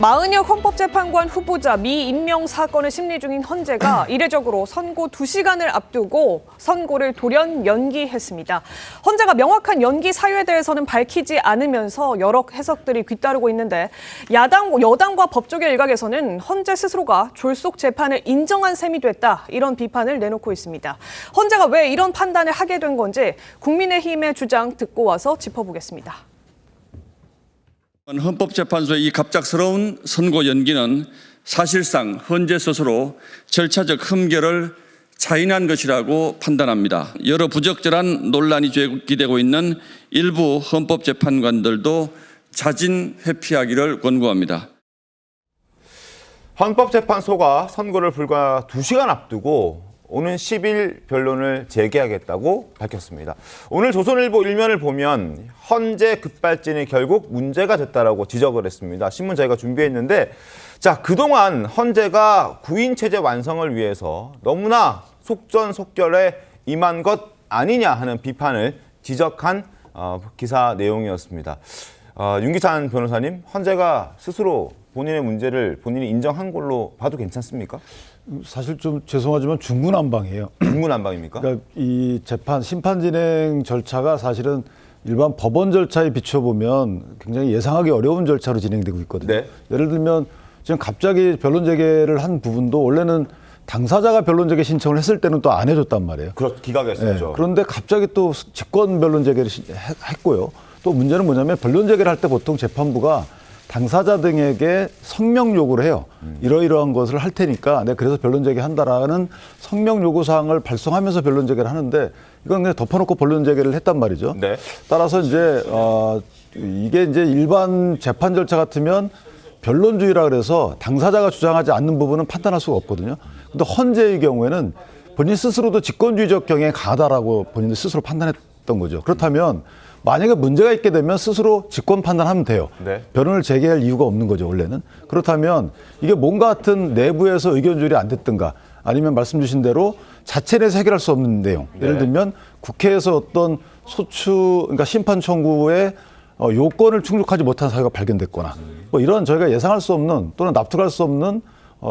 마은혁 헌법재판관 후보자 미임명 사건을 심리 중인 헌재가 이례적으로 선고 2시간을 앞두고 선고를 돌연 연기했습니다. 헌재가 명확한 연기 사유에 대해서는 밝히지 않으면서 여러 해석들이 뒤따르고 있는데 여당과 법조계 일각에서는 헌재 스스로가 졸속 재판을 인정한 셈이 됐다, 이런 비판을 내놓고 있습니다. 헌재가 왜 이런 판단을 하게 된 건지 국민의힘의 주장 듣고 와서 짚어보겠습니다. 헌법재판소의 이 갑작스러운 선고 연기는 사실상 헌재 스스로 절차적 흠결을 자인한 것이라고 판단합니다. 여러 부적절한 논란이 제기되고 있는 일부 헌법재판관들도 자진 회피하기를 권고합니다. 헌법재판소가 선고를 불과 2시간 앞두고 오는 10일 변론을 재개하겠다고 밝혔습니다. 오늘 조선일보 일면을 보면 헌재 급발진이 결국 문제가 됐다라고 지적을 했습니다. 신문 저희가 준비했는데, 자, 그동안 헌재가 구인체제 완성을 위해서 너무나 속전속결에 임한 것 아니냐 하는 비판을 지적한 기사 내용이었습니다. 윤기찬 변호사님, 헌재가 스스로 본인의 문제를 본인이 인정한 걸로 봐도 괜찮습니까? 사실 좀 죄송하지만 중구난방이에요. 중구난방입니까? 그러니까 이 재판 심판 진행 절차가 사실은 일반 법원 절차에 비춰보면 굉장히 예상하기 어려운 절차로 진행되고 있거든요. 네. 예를 들면 지금 갑자기 변론 재개를 한 부분도 원래는 당사자가 변론 재개 신청을 했을 때는 또 안 해줬단 말이에요. 기각했었죠. 네. 그런데 갑자기 또 직권 변론 재개를 했고요. 또 문제는 뭐냐면 변론 재개를 할 때 보통 재판부가 당사자 등에게 성명 요구를 해요. 이러이러한 것을 할 테니까 내가 그래서 변론 재개한다라는 성명 요구 사항을 발송하면서 변론 재개를 하는데, 이건 그냥 덮어놓고 변론 재개를 했단 말이죠. 네. 따라서 이제 이게 이제 일반 재판 절차 같으면 변론주의라 그래서 당사자가 주장하지 않는 부분은 판단할 수가 없거든요. 근데 헌재의 경우에는 본인 스스로도 직권주의적 경향이 강하다라고 본인들 스스로 판단했던 거죠. 그렇다면 만약에 문제가 있게 되면 스스로 직권 판단하면 돼요. 네. 변론을 재개할 이유가 없는 거죠, 원래는. 그렇다면 이게 뭔가 같은 내부에서 의견 조율이 안 됐든가, 아니면 말씀 주신 대로 자체 내에서 해결할 수 없는 내용. 예를 들면 국회에서 어떤 그러니까 심판 청구의 요건을 충족하지 못한 사유가 발견됐거나, 뭐 이런 저희가 예상할 수 없는 또는 납득할 수 없는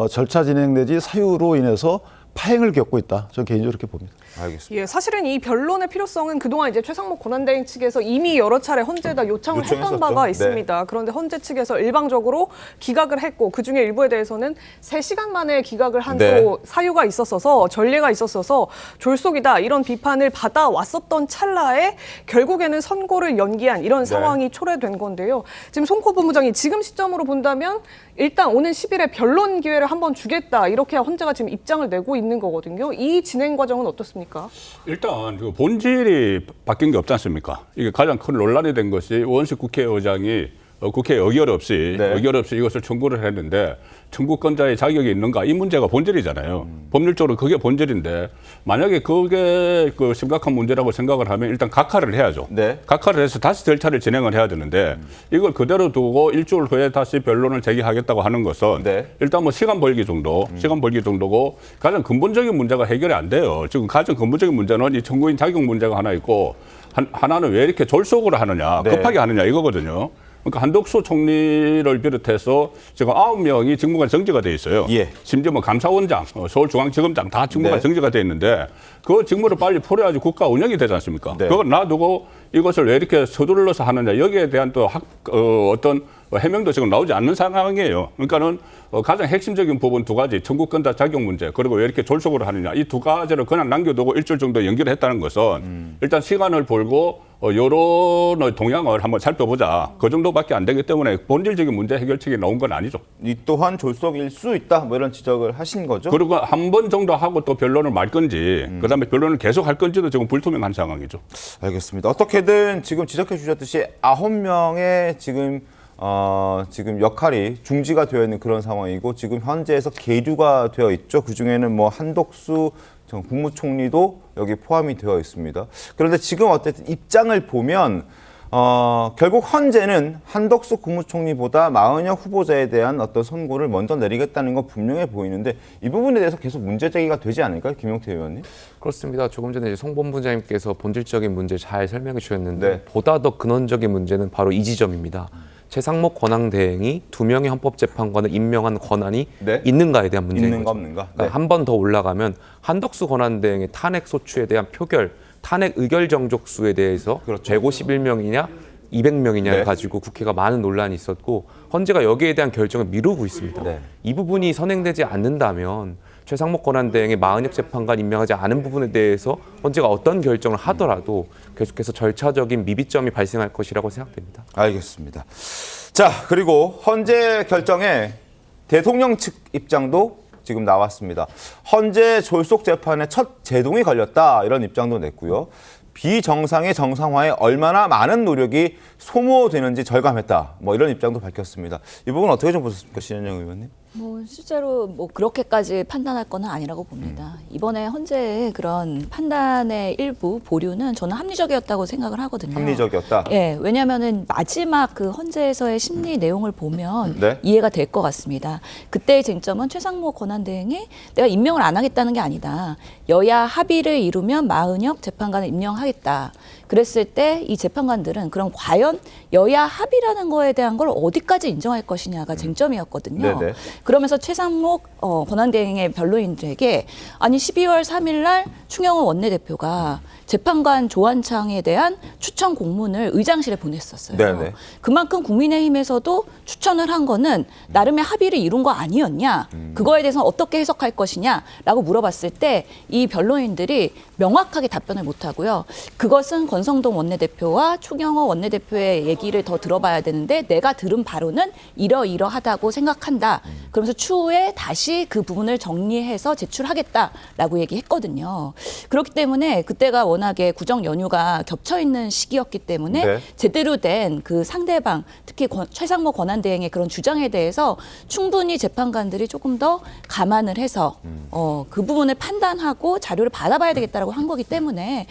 절차 진행 내지 사유로 인해서 파행을 겪고 있다. 저는 개인적으로 그렇게 봅니다. 알겠습니다. 예, 사실은 이 변론의 필요성은 그동안 이제 최상목 권한대행 측에서 이미 여러 차례 헌재에다 요청을 했던 바가 네. 있습니다. 그런데 헌재 측에서 일방적으로 기각을 했고, 그중에 일부에 대해서는 3시간 만에 기각을 한 또 사유가 있었어서, 전례가 있었어서 졸속이다, 이런 비판을 받아왔었던 찰나에 결국에는 선고를 연기한 이런 상황이 초래된 건데요. 지금 송코 본부장이 지금 시점으로 본다면 일단 오는 10일에 변론 기회를 한번 주겠다, 이렇게 헌재가 지금 입장을 내고 있는 거거든요. 이 진행 과정은 어떻습니까? 일단 그 본질이 바뀐 게 없지 않습니까? 이게 가장 큰 논란이 된 것이 원식 국회의장이 국회 의결 없이 이것을 청구를 했는데 청구권자의 자격이 있는가, 이 문제가 본질이잖아요. 법률적으로 그게 본질인데, 만약에 그게 그 심각한 문제라고 생각을 하면 일단 각하를 해야죠. 네. 각하를 해서 다시 절차를 진행을 해야 되는데, 이걸 그대로 두고 일주일 후에 다시 변론을 제기하겠다고 하는 것은 일단 뭐 시간 벌기 정도고, 가장 근본적인 문제가 해결이 안 돼요. 지금 가장 근본적인 문제는 이 청구인 자격 문제가 하나 있고, 하나는 왜 이렇게 졸속으로 하느냐, 급하게 하느냐, 이거거든요. 그러니까 한덕수 총리를 비롯해서 지금 9명이 직무가 정지가 돼 있어요. 예. 심지어 뭐 감사원장, 서울중앙지검장 다 직무가 정지가 돼 있는데, 그 직무를 빨리 풀어야지 국가 운영이 되지 않습니까? 그걸 놔두고 이것을 왜 이렇게 서둘러서 하느냐, 여기에 대한 또 어떤 해명도 지금 나오지 않는 상황이에요. 그러니까는 가장 핵심적인 부분 2가지, 청구권자 자격 문제, 그리고 왜 이렇게 졸속으로 하느냐, 이 2가지를 그냥 남겨두고 일주일 정도 연기를 했다는 것은 일단 시간을 벌고 여론의 동향을 한번 살펴보자, 그 정도밖에 안 되기 때문에 본질적인 문제 해결책이 나온 건 아니죠. 이 또한 졸속일 수 있다, 뭐 이런 지적을 하신 거죠? 그리고 한 번 정도 하고 또 변론을 말 건지, 그다음에 변론을 계속 할 건지도 지금 불투명한 상황이죠. 알겠습니다. 어떻게든 지금 지적해 주셨듯이 9명의 지금 역할이 중지가 되어 있는 그런 상황이고, 지금 현재에서 계류가 되어 있죠. 그 중에는 뭐 한덕수 국무총리도 여기 포함이 되어 있습니다. 그런데 지금 어쨌든 입장을 보면 결국 헌재는 한덕수 국무총리보다 마은혁 후보자에 대한 어떤 선고를 먼저 내리겠다는 건 분명해 보이는데, 이 부분에 대해서 계속 문제 제기가 되지 않을까요, 김용태 의원님? 그렇습니다. 조금 전에 송 본부장님께서 본질적인 문제 잘 설명해 주셨는데, 보다 더 근원적인 문제는 바로 이 지점입니다. 최상목 권한대행이 2명의 헌법재판관을 임명한 권한이 네. 있는가에 대한 문제인 있는가 거죠. 없는가? 네. 그러니까 한 번 더 올라가면 한덕수 권한대행의 탄핵 소추에 대한 표결, 탄핵 의결 정족수에 대해서 그렇죠. 151명이냐 200명이냐를 네. 가지고 국회가 많은 논란이 있었고 헌재가 여기에 대한 결정을 미루고 있습니다. 네. 이 부분이 선행되지 않는다면 최상목 권한대행의 마은혁 재판관 임명하지 않은 부분에 대해서 헌재가 어떤 결정을 하더라도 계속해서 절차적인 미비점이 발생할 것이라고 생각됩니다. 알겠습니다. 자, 그리고 헌재 결정에 대통령 측 입장도 지금 나왔습니다. 헌재 졸속 재판에 첫 제동이 걸렸다 이런 입장도 냈고요. 비정상의 정상화에 얼마나 많은 노력이 소모되는지 절감했다. 뭐 이런 입장도 밝혔습니다. 이 부분 어떻게 좀 보셨습니까, 신현영 의원님? 뭐 실제로 뭐 그렇게까지 판단할 건 아니라고 봅니다. 이번에 헌재의 그런 판단의 일부 보류는 저는 합리적이었다고 생각을 하거든요. 합리적이었다. 예, 왜냐하면은 마지막 그 헌재에서의 심리 내용을 보면 네. 이해가 될 것 같습니다. 그때의 쟁점은 최상목 권한대행이 내가 임명을 안 하겠다는 게 아니다. 여야 합의를 이루면 마은혁 재판관을 임명하겠다. 그랬을 때 이 재판관들은 그럼 과연 여야 합의라는 거에 대한 걸 어디까지 인정할 것이냐가 쟁점이었거든요. 네네. 그러면서 최상목 권한대행의 변호인들에게 아니 12월 3일 날 충영호 원내대표가 재판관 조한창에 대한 추천 공문을 의장실에 보냈었어요. 네네. 그만큼 국민의힘에서도 추천을 한 거는 나름의 합의를 이룬 거 아니었냐. 그거에 대해서 어떻게 해석할 것이냐라고 물어봤을 때 이 변호인들이 명확하게 답변을 못하고요. 그것은 권성동 원내대표와 추경호 원내대표의 얘기를 더 들어봐야 되는데 내가 들은 바로는 이러이러하다고 생각한다. 그러면서 추후에 다시 그 부분을 정리해서 제출하겠다라고 얘기했거든요. 그렇기 때문에 그때가 워낙에 구정 연휴가 겹쳐 있는 시기였기 때문에 네. 제대로 된 그 상대방 특히 최상목 권한대행의 그런 주장에 대해서 충분히 재판관들이 조금 더 감안을 해서 그 부분을 판단하고 자료를 받아봐야 되겠다라고 한 거기 때문에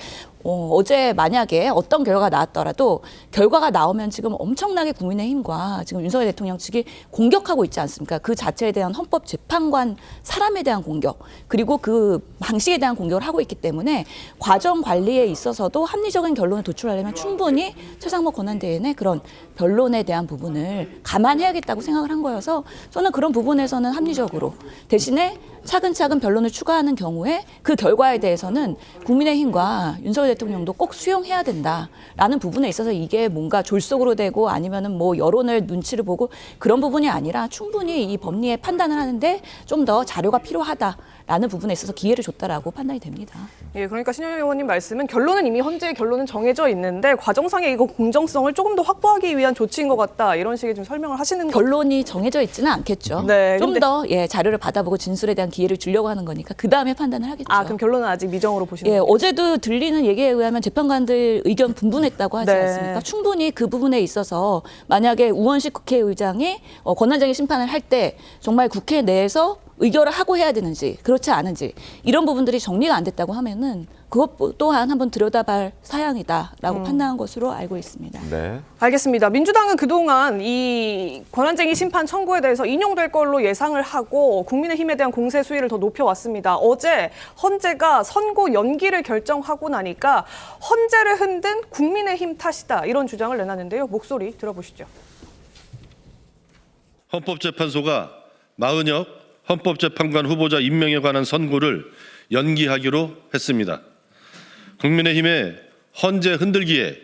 어제 만약에 어떤 결과가 나왔더라도 결과가 나오면 지금 엄청나게 국민의힘과 지금 윤석열 대통령 측이 공격하고 있지 않습니까? 그 자체에 대한 헌법재판관 사람에 대한 공격 그리고 그 방식에 대한 공격을 하고 있기 때문에 과정 관리에 있어서도 합리적인 결론을 도출하려면 충분히 최상목 권한대행의 그런 변론에 대한 부분을 감안해야겠다고 생각을 한 거여서 저는 그런 부분에서는 합리적으로 대신에 차근차근 변론을 추가하는 경우에 그 결과에 대해서는 국민의힘과 윤석열 대통령도 꼭 수용해야 된다라는 부분에 있어서 이게 뭔가 졸속으로 되고 아니면은 뭐 여론을 눈치를 보고 그런 부분이 아니라 충분히 이 법리의 판단을 하는데 좀 더 자료가 필요하다라는 부분에 있어서 기회를 줬다라고 판단이 됩니다. 예, 그러니까 신현영 의원님 말씀은 결론은 이미 헌재의 결론은 정해져 있는데 과정상의 이거 공정성을 조금 더 확보하기 위한 조치인 것 같다 이런 식의 좀 설명을 하시는 거. 결론이 정해져 있지는 않겠죠. 네, 좀 근데- 더 자료를 받아보고 진술에 대한 기회를 주려고 하는 거니까 그 다음에 판단을 하겠죠. 아, 그럼 결론은 아직 미정으로 보시는 거예요? 어제도 들리는 얘기에 의하면 재판관들 의견 분분했다고 하지 네. 않습니까? 충분히 그 부분에 있어서 만약에 우원식 국회의장이 권한쟁의 심판을 할 때 정말 국회 내에서 의결을 하고 해야 되는지 그렇지 않은지 이런 부분들이 정리가 안 됐다고 하면은 그것 또한 한번 들여다볼 사양이다라고 판단한 것으로 알고 있습니다. 네. 알겠습니다. 민주당은 그동안 이 권한쟁의 심판 청구에 대해서 인용될 걸로 예상을 하고 국민의힘에 대한 공세 수위를 더 높여왔습니다. 어제 헌재가 선고 연기를 결정하고 나니까 헌재를 흔든 국민의힘 탓이다 이런 주장을 내놨는데요. 목소리 들어보시죠. 헌법재판소가 마은혁 헌법재판관 후보자 임명에 관한 선고를 연기하기로 했습니다. 국민의힘의 헌재 흔들기에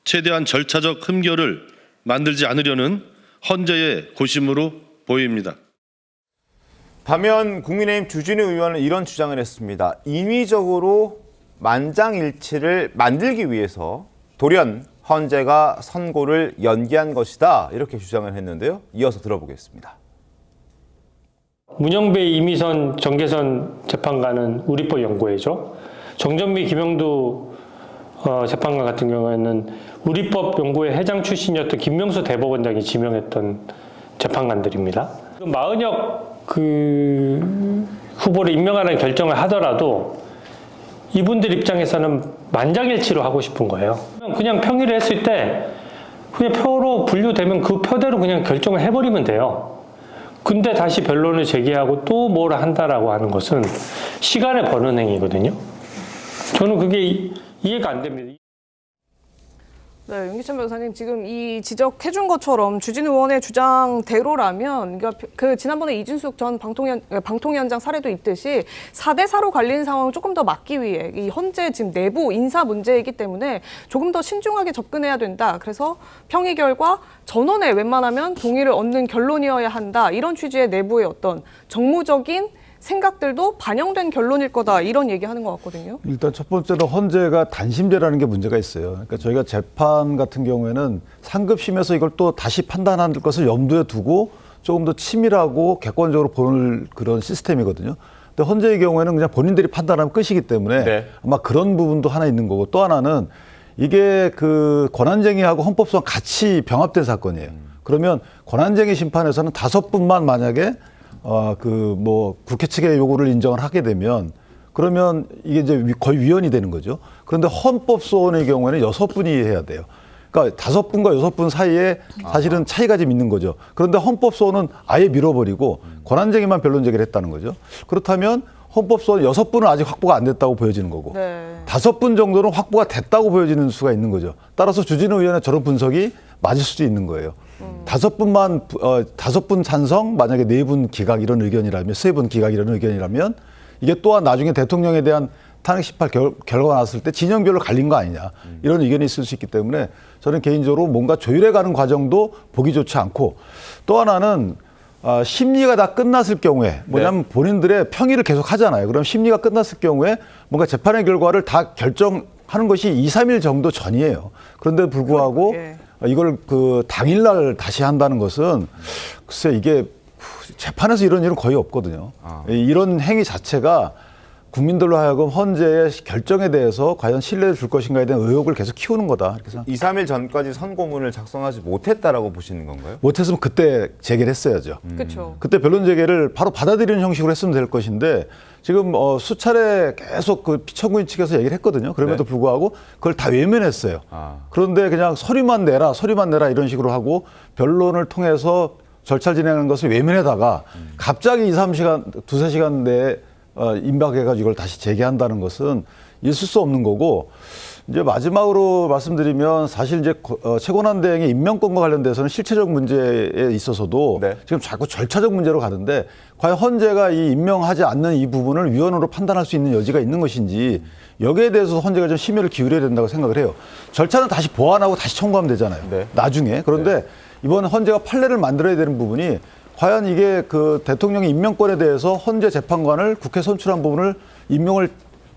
최대한 절차적 흠결을 만들지 않으려는 헌재의 고심으로 보입니다. 반면 국민의힘 주진우 의원은 이런 주장을 했습니다. 인위적으로 만장일치를 만들기 위해서 돌연 헌재가 선고를 연기한 것이다 이렇게 주장을 했는데요. 이어서 들어보겠습니다. 문영배, 이미선, 정계선 재판관은 우리법 연구회죠. 정전미, 김영두 재판관 같은 경우에는 우리법 연구회 회장 출신이었던 김명수 대법원장이 지명했던 재판관들입니다. 마은혁 후보를 임명하는 결정을 하더라도 이분들 입장에서는 만장일치로 하고 싶은 거예요. 그냥 평의를 했을 때 그냥 표로 분류되면 그 표대로 그냥 결정을 해버리면 돼요. 근데 다시 변론을 제기하고 또 뭘 한다라고 하는 것은 시간을 버는 행위거든요. 저는 그게 이해가 안 됩니다. 네, 윤기찬 변호사님 지금 이 지적해준 것처럼 주진우 의원의 주장대로라면 그 지난번에 이준숙 전 방통위원장 사례도 있듯이 4대 4로 갈리는 상황을 조금 더 막기 위해 이 헌재 지금 내부 인사 문제이기 때문에 조금 더 신중하게 접근해야 된다. 그래서 평의 결과 전원에 웬만하면 동의를 얻는 결론이어야 한다. 이런 취지의 내부의 어떤 정무적인 생각들도 반영된 결론일 거다 이런 얘기하는 것 같거든요. 일단 첫 번째로 헌재가 단심제라는 게 문제가 있어요. 그러니까 저희가 재판 같은 경우에는 상급심에서 이걸 또 다시 판단할 것을 염두에 두고 조금 더 치밀하고 객관적으로 보는 그런 시스템이거든요. 근데 헌재의 경우에는 그냥 본인들이 판단하면 끝이기 때문에 네. 아마 그런 부분도 하나 있는 거고, 또 하나는 이게 그 권한쟁의하고 헌법소원 같이 병합된 사건이에요. 그러면 권한쟁의 심판에서는 5분만 만약에 국회 측의 요구를 인정을 하게 되면 그러면 이게 이제 거의 위헌이 되는 거죠. 그런데 헌법소원의 경우에는 6분이 해야 돼요. 그러니까 5분과 6분 사이에 사실은 차이가 좀 있는 거죠. 그런데 헌법소원은 아예 밀어버리고 권한쟁의만 변론 제기를 했다는 거죠. 그렇다면 헌법소원 6분은 아직 확보가 안 됐다고 보여지는 거고, 네. 5분 정도는 확보가 됐다고 보여지는 수가 있는 거죠. 따라서 주진우 의원의 저런 분석이 맞을 수도 있는 거예요. 5분 찬성, 만약에 4분 기각 이런 의견이라면, 3분 기각 이런 의견이라면, 이게 또한 나중에 대통령에 대한 탄핵심판 결과가 나왔을 때 진영별로 갈린 거 아니냐, 이런 의견이 있을 수 있기 때문에 저는 개인적으로 뭔가 조율해 가는 과정도 보기 좋지 않고, 또 하나는 심리가 다 끝났을 경우에, 뭐냐면 본인들의 평의를 계속 하잖아요. 그럼 심리가 끝났을 경우에 뭔가 재판의 결과를 다 결정하는 것이 2, 3일 정도 전이에요. 그런데 불구하고 이걸 그 당일날 다시 한다는 것은 글쎄 이게 재판에서 이런 일은 거의 없거든요. 이런 행위 자체가 국민들로 하여금 헌재의 결정에 대해서 과연 신뢰를 줄 것인가에 대한 의혹을 계속 키우는 거다. 그래서 2, 3일 전까지 선고문을 작성하지 못했다라고 보시는 건가요? 못했으면 그때 제기를 했어야죠. 그렇죠. 그때 변론 제기를 바로 받아들이는 형식으로 했으면 될 것인데, 지금 수차례 계속 그 피청구인 측에서 얘기를 했거든요. 그럼에도 불구하고 그걸 다 외면했어요. 그런데 그냥 서류만 내라 이런 식으로 하고 변론을 통해서 절차를 진행하는 것을 외면하다가 갑자기 2, 3시간, 2, 3시간 내에 임박해가지고 이걸 다시 재개한다는 것은 있을 수 없는 거고, 이제 마지막으로 말씀드리면 사실 이제 최고한대행의 임명권과 관련돼서는 실체적 문제에 있어서도 지금 자꾸 절차적 문제로 가는데, 과연 헌재가 이 임명하지 않는 이 부분을 위헌으로 판단할 수 있는 여지가 있는 것인지, 여기에 대해서 헌재가 좀 심혈을 기울여야 된다고 생각을 해요. 절차는 다시 보완하고 다시 청구하면 되잖아요. 나중에. 그런데 이번 헌재가 판례를 만들어야 되는 부분이, 과연 이게 그 대통령의 임명권에 대해서 헌재 재판관을 국회 선출한 부분을 임명을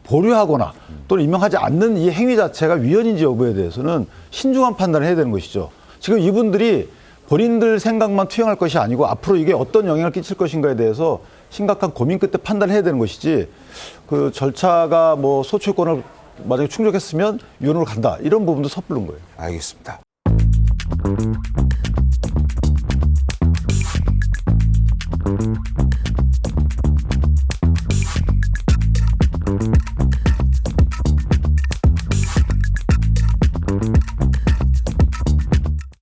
보류하거나 또는 임명하지 않는 이 행위 자체가 위헌인지 여부에 대해서는 신중한 판단을 해야 되는 것이죠. 지금 이분들이 본인들 생각만 투영할 것이 아니고 앞으로 이게 어떤 영향을 끼칠 것인가에 대해서 심각한 고민 끝에 판단을 해야 되는 것이지, 그 절차가 뭐 소추권을 만약에 충족했으면 위헌으로 간다, 이런 부분도 섣부른 거예요. 알겠습니다.